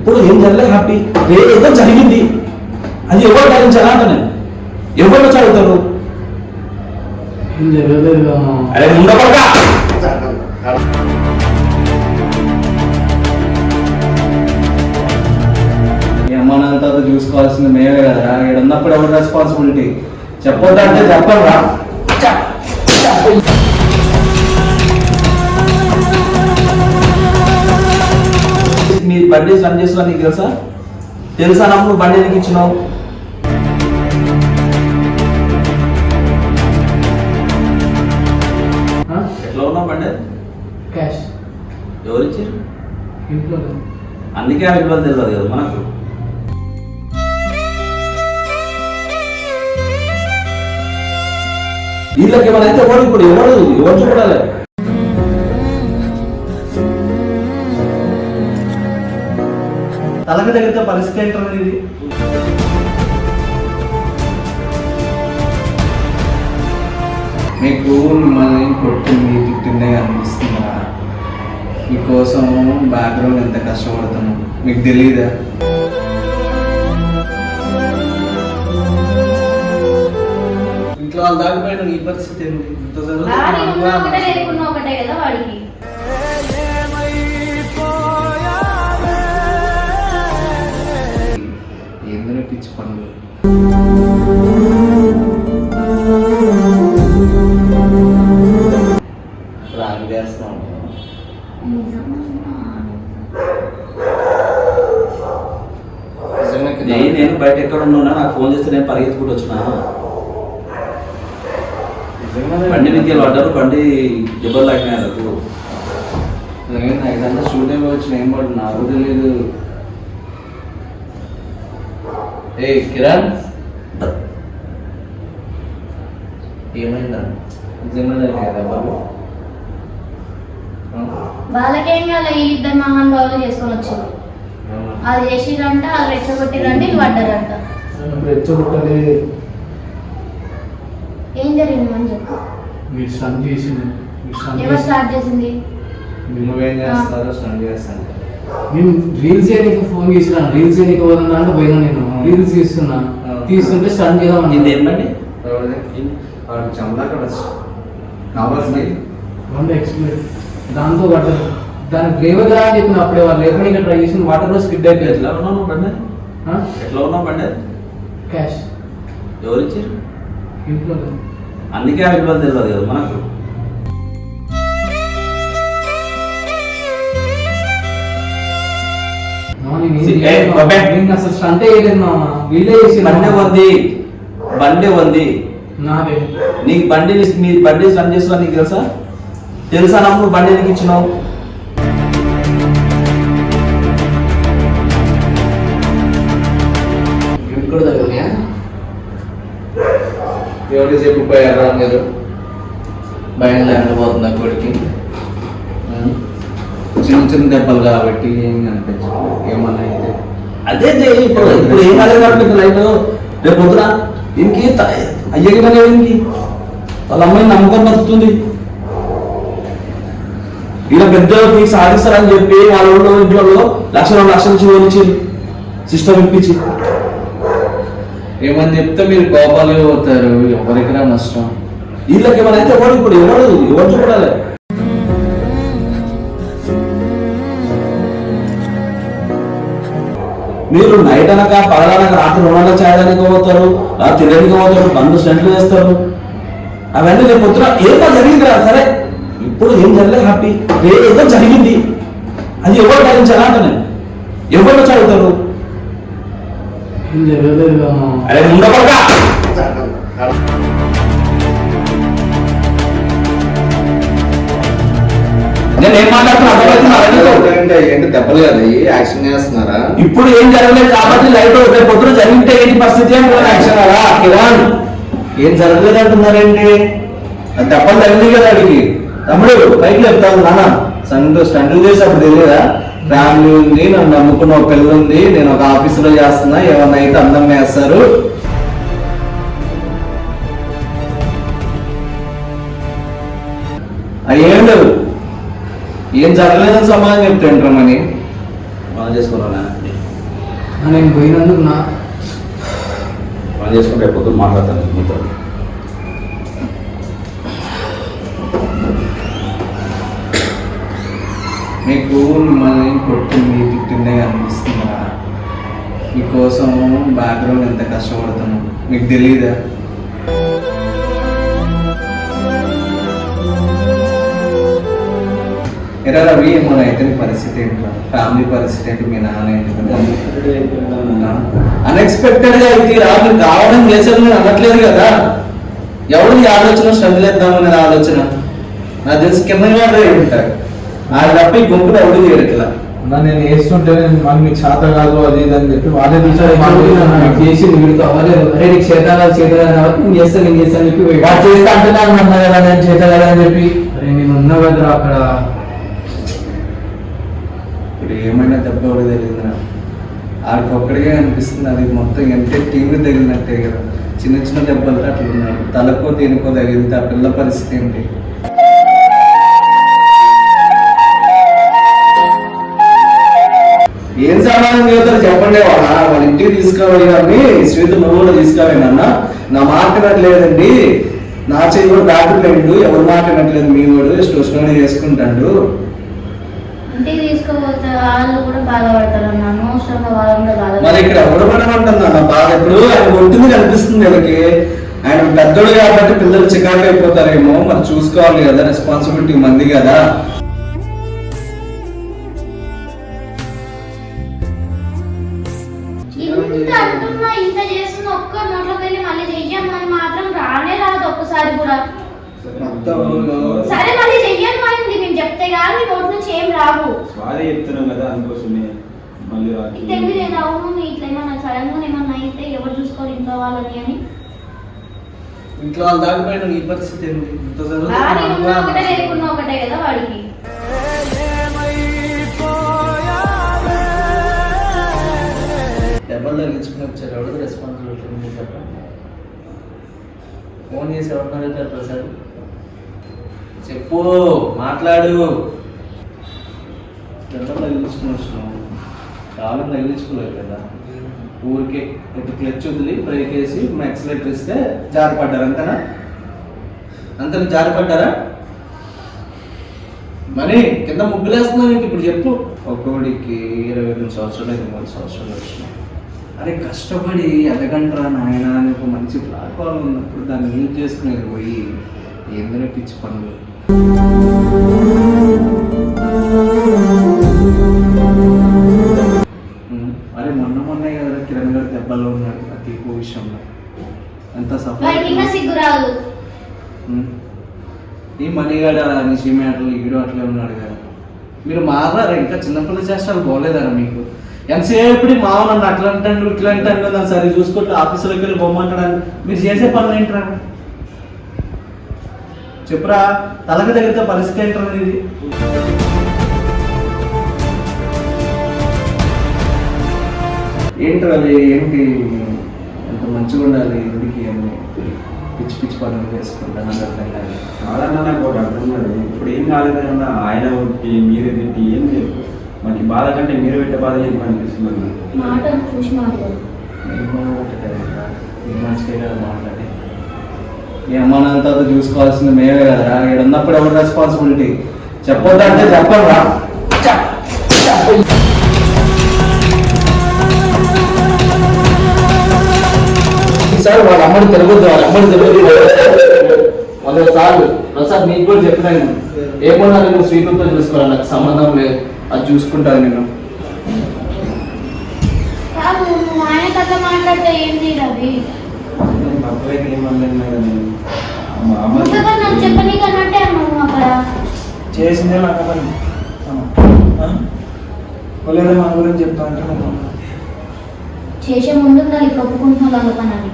ఇప్పుడు ఏం జరగలే హ్యాపీ ఏదో జరిగింది అది ఎవరు భరించాలా అంట నేను ఎవరు చదువుతారు అరే ఉండకుండా ఏమన్నంత చూసుకోవాల్సింది మేమే కదా ఇక్కడ ఉన్నప్పుడు ఎవరు రెస్పాన్సిబిలిటీ చెప్పొద్దంటే చెప్పరా మీ బండి రన్ చేస్తున్నా నీకు తెలుసా నాకు బండి ఎందుకు ఇచ్చినావు ఎట్లా ఉన్నావు బండి క్యాష్ ఎవరు ఇచ్చారు ఇంట్లో అందుకే ఆ విలువలు తెలియదు కదా మనకు వీళ్ళకి ఏమైనా అయితే ఎవరు ఇప్పుడు ఎవరు చూడాలి తలకి తగిలితే పరిస్థితి ఏంటంటే ఇది మీకు మిమ్మల్ని కొట్టింది తిట్టిందే అనిపిస్తుందా మీకోసం బ్యాక్గ్రౌండ్ ఎంత కష్టపడతాను మీకు తెలియదా ఇంట్లో వాళ్ళు దాటిపోయిన ఈ పరిస్థితి ఏంటి ఏందనే పిచ్చి పనులు రాంగ్ చేస్తాం నేను బయట ఎక్కడ ఉన్నా నాకు ఫోన్ చేస్తే నేను పరిగెత్తుకుంటూ వచ్చిన బండి విద్యలు పడ్డారు బండి జబ్బలు లాగినారు ఇదంతా షూట్ అయిపోవచ్చు ఏం పడు నాకు తెలియదు ఏ కిరణ్ ఏమైందా నిజంగా జరిగిందా బాబు వాళ్ళకేం కాదు వీళ్ళిద్దరు మహానుభావులు చేసుకొని వచ్చారు అది చేసిరంట అది రెచ్చగొట్టిరంటే వీళ్ళు పడ్డారంట రెచ్చగొట్టలే ఏం జరిగింది అని చెప్పు మీరు స్టన్ చేసింది ఎవరు స్టార్ట్ చేసింది నువ్వేం చేస్తారో స్టండ్ చేస్తాను నేను రీల్స్ చేయడానికి ఫోన్ చేసిన రీల్స్ చేయడానికి పోతున్నా అంటే పోయినా నేను రీల్స్ తీస్తుంటే స్టన్ చేద్దాం ఇది ఏమండి వాడు చమలా అక్కడ కావాల్సింది ఎక్స్ప్లెయిన్ దాంతో పడ్డారు దానికి డ్రైవర్ అని చెప్పిన అప్పుడే వాళ్ళు లేకుండా ఇంకా ట్రై చేసిన వాటర్ లో స్కిడ్ అయిపోయింది ఎట్లా ఉన్నావు బండి ఎట్లా ఉన్నావు బండి క్యాష్ ఎవరు ఇచ్చారు ఇంట్లో అందుకే ఆ విలువలు తెలియదు కదా మనకు అసలు స్టంట్ వేయలేదు మామ వీళ్ళే చేసి బండి ఉంది నాదే నీకు బండి మీ బండి రన్ చేస్తున్నా నీకు తెలుసా నాకు బండి ఎందుకు ఇచ్చినావు కూడా తగిలియా ఎవరికి చెప్పిపోయారా మీరు భయం లేకపోతుందా కొడుకి చిన్న చిన్న దెబ్బలు కాబట్టి ఏం అనిపించదు ఏమన్నా అయితే అదే ఇప్పుడు ఏం కాలేదు లైఫ్ రేపు పొద్దున దీనికి అయ్యకి దీనికి వాళ్ళ అమ్మాయిని నమ్మకం బతుకుతుంది ఇలా పెద్ద మీకు సాధిస్తారని చెప్పి వాళ్ళ ఊళ్ళో ఇంట్లో లక్షలు ఇచ్చి సిస్టమ్ ఇప్పించి ఏమని చెప్తే మీరు కోపాలు అవుతారు ఎవరికైనా నష్టం వీళ్ళకి ఏమైనా అయితే ఎవరు చూడాలి మీరు నైట్ అనక పగలనక రాత్రి 2 గంటల చేయడానికి పోతారు తినడానికి పోతారు బండ్లు స్టెంట్లు వేస్తారు అవన్నీ రేపు పొద్దున ఏదో జరిగింది రా సరే ఇప్పుడు ఏం జరగలే హ్యాపీ ఏదో జరిగింది అది ఎవరు భరించాలా అంట నేను ఎవరు చదువుతారు అరే ఉండకుండా నేను ఏం మాట్లాడుతున్నా ఏంటి దెబ్బలు కదా యాక్షన్ చేస్తున్నారా ఇప్పుడు ఏం జరగలేదు కాబట్టి లైట్ రేపు పొద్దున జరిగితే ఏంటి పరిస్థితి యాక్షన్ కదా కిరణ్ ఏం జరగలేదు అంటున్నారేంటి దెబ్బలు తగిలింది కదా అడిగి తమ్ముడు పైకి చెప్తాను నాన్న స్టంట్లు చేసేప్పుడు తెలియదా ఫ్యామిలీ ఉంది నన్ను నమ్ముకున్న ఒక పిల్లలు ఉంది నేను ఒక ఆఫీసులో చేస్తున్నా ఏమన్నా అయితే అందంగా వేస్తారు ఏం లేవు ఏం జరగలేదని సమాధానం చెప్తుంటామని పని చేసుకున్నా నేను పోయినందుకు పని చేసుకుంటే రేపు పొద్దున్న మాట్లాడతాను మీతో. మీకు మిమ్మల్ని కొట్టింది తిట్టిందే అనిపిస్తుందా? మీకోసం బ్యాక్గ్రౌండ్ ఎంత కష్టపడుతున్నాం మీకు తెలియదా? ఎరా రవి, ఏమన్నా అయితే నీ పరిస్థితి ఏంటో, ఫ్యామిలీ పరిస్థితి ఏంటి, మీ నాన్న ఏంటి? అన్ఎక్స్పెక్టెడ్గా అయితే రాదు, కావడం చేసేది నేను అనట్లేదు కదా. ఎవరు ఈ ఆలోచన స్ట్రగుల్ వేద్దామనే ఆలోచన నాకు తెలిసి కింద ఉంటారు. ఆ తప్ప ఈ గుంపులు ఎవరు చేయట్లా. నేను వేస్తుంటే మనకి మీకు చేత కాదు అది ఇది అని చెప్పి వాళ్ళే చేసి వీడితో అవ్వలేదు. అరే నీకు చేత కాదు కాబట్టి నేను చేస్తాను చెప్పి వాడు చేస్తా అంటే నాకు అన్నా కదా నేను చేత కదా అని చెప్పి. అరే నేను ఉన్నా కదా అక్కడ. ఇప్పుడు ఏమైనా దెబ్బ ఎవరు తెలియదురా, ఆడికి ఒక్కడికే అనిపిస్తుంది. అది మొత్తం ఎంత టీవీ తగిలినట్టే కదా. చిన్న చిన్న దెబ్బలతో అట్లా ఉన్నాడు. తలకో దేనికో తగిలితే ఆ పిల్ల పరిస్థితి ఏంటి? ఏం సమాధానం చెబుతారు చెప్పండి. వాళ్ళ ఇంటికి తీసుకురావాలి కానీ శ్వేత నువ్వు కూడా తీసుకురావేనన్నా. నా మాట వినట్లేదండి, నా చేయి కూడా దాటిపోయిండు, ఎవరు మాట వినట్లేదు, మీ వాడు స్టోషన్ చేసుకుంటాడు. ఇంటికి తీసుకోపోతే వాళ్ళు కూడా బాధపడతారు అన్న, అనవసరంగా వాళ్ళు కూడా బాధపడతారు. మరి ఇక్కడ ఎవరు పడమంటుంది అన్న బాధ? ఇప్పుడు ఆయన ఒంటిని కనిపిస్తుంది వీళ్ళకి. ఆయన పెద్దోడు కాబట్టి పిల్లలు చికాకు అయిపోతారేమో, మరి చూసుకోవాలి కదా, రెస్పాన్సిబిలిటీ మంది కదా. ఇంత అంటున్నా, ఇంత చేస్తున్నా, ఒక్క నోట్లోకి వెళ్ళి మళ్ళీ చెయ్యమని మాత్రం రానే రాదు ఒక్కసారి కూడా. సరే మళ్ళీ చెయ్యను అయింది మేము చెప్తే కానీ నోట్ నుంచి ఏం రావు. సారీ చెప్తున్నాం కదా అందుకోసమే మళ్ళీ తెలియలేదు. అవును ఇట్లా ఏమన్నా సడన్ గా ఏమన్నా అయితే ఎవరు చూసుకోవాలి ఇంట్లో వాళ్ళని అని. ఇంట్లో వాళ్ళు దాటిపోయిన ఈ పరిస్థితి ఏంటి? ఇంత ఒకటే లేకున్నా ఒకటే కదా వాడికి. దెబ్బలు తగ్గించుకుని వచ్చారు. ఎవరు రెస్పాన్సిబిలిటీ చెప్పండి. ఫోన్ చేసి ఎవరిని అడుగుతారు? ప్రసాద్ చెప్పు, మాట్లాడు. దెబ్బలు తగిలించుకుని వచ్చినావు, కాలం తగిలించుకోలేదు కదా. ఊరికే ఇటు క్లచ్ వదిలి బ్రేక్ వేసి యాక్సిలేటర్ ఇస్తే జారిపడ్డారు అంతేనా? అంతని జారిపడ్డారా? మరి కింద ముగ్గులేస్తున్నావు ఏంటి ఇప్పుడు చెప్పు. ఒక్కోడికి 22 సంవత్సరాలు 23 సంవత్సరాలు వచ్చినాయి. అరే కష్టపడి ఎదగంటరా నాయన అని ఒక మంచి ప్లాట్ఫామ్ ఉన్నప్పుడు దాన్ని యూజ్ చేసుకునేది పోయి ఏందనే పిచ్చి పనులు. అరే మొన్నే కదా కిరణ్ గారు దెబ్బల్లో ఉన్నాడు ప్రతి విషయంలో. ఎంత సిగ్గు రాదు. ఈ మనీగాడు అలా నిషి మ్యాటర్లు ఈడు అట్లే ఉన్నాడు కదా. మీరు మారారా? ఇంకా చిన్నపిల్ల చేష్టాలు పోలేదారా మీకు? ఎంతసేపు మావ నన్ను అట్లా అంటాడు ఇట్లా అంటాడు దాన్ని సరే చూసుకుంటూ ఆఫీసులోకి వెళ్ళి బొమ్మంటాడు. మీరు చేసే పనులు ఏంట్రా చెప్పురా? తలకి తగిలితే పరిస్థితి ఏంట్రా ఇది? ఏంట్రా అది? ఏంటి ఎంత మంచిగా ఉండాలి ఎందుకు అని పిచ్చి పిచ్చి పనులు చేసుకుంటాను అర్థం కాదు. కాదన్నా నాకు ఒకటి అర్థం కాదు. ఇప్పుడు ఏం కాలేదన్నా ఆయన ఒకటి మీరే తిట్టి ఏం లేదు. మనకి బాధ కంటే మీరు పెట్టే బాధ ఏంటి అనిపిస్తుంది. మాట చూసి మాట్లాడు. మంచిగా కదా మాట్లాడి. ఈ అమ్మానంతా చూసుకోవాల్సింది మేమే కదరా. ఇక్కడ ఉన్నప్పుడు ఎవరు రెస్పాన్సిబిలిటీ? చెప్పొద్దంటే చెప్పరా? ఈసారి వాళ్ళ అమ్మడి తిరగొద్దు, వాళ్ళ అమ్మడి తిరగదు. సార్లు ప్రసాద్ నీకు కూడా చెప్పినాను, ఏమన్నా నేను శ్రీకులతో చూసుకోవాలి, నాకు సంబంధం లేదు, అది చూసుకుంటాను నేను. మాట్లాడితే ఏంటి రవి? చెప్పనీకన్నట్టే అన్నావు అక్కడ చేసిందే నాకు పని లేదా మన గురించి చెప్తా అంటే చేసే ముందు ఒప్పుకుంటున్నావు పని అని.